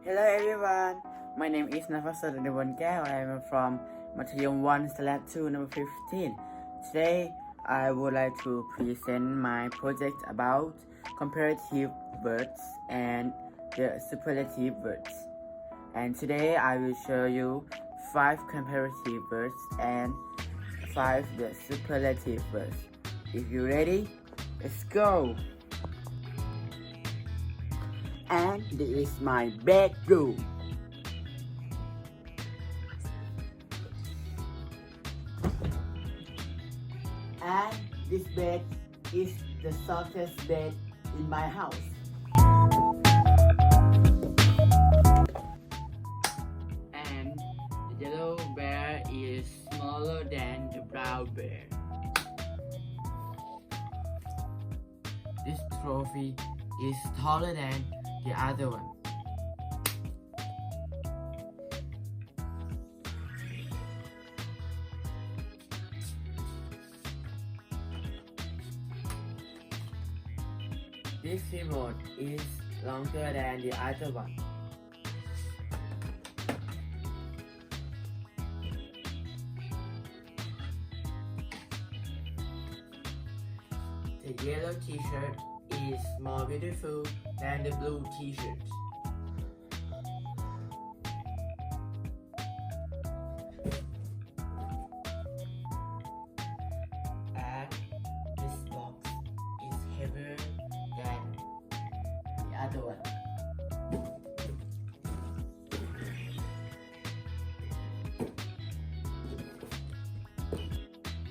Hello everyone, my name is Napachsadol. I am from Matayom 1/2 number 15. Today I would like to present my project about comparative words and the superlative words. And today I will show you 5 comparative words and 5 the superlative words. If you're ready, let's go! And this is my bedroom. And this bed is the softest bed in my house. And the yellow bear is smaller than the brown bear. This trophy is taller than the other one. This remote is longer than the other one. The yellow t-shirt is more beautiful than the blue t-shirt. And this box is heavier than the other one.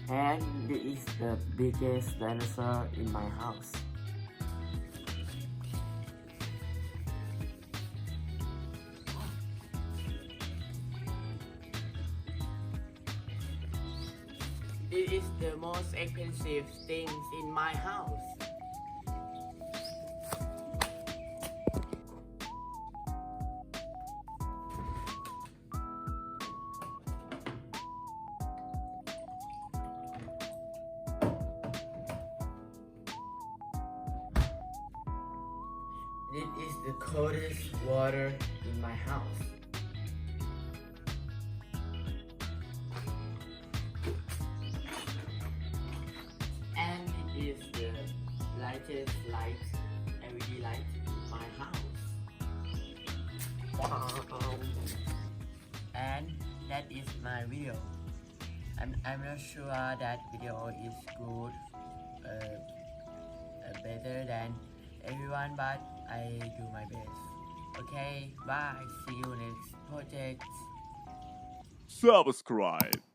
And this is the biggest dinosaur in my house. This is the most expensive things in my house. This is the coldest water in my house. And it is the lightest light, LED light in my house. And that is my video. I'm not sure that video is good, better than everyone, but I do my best. Okay, bye. See you next project. Subscribe.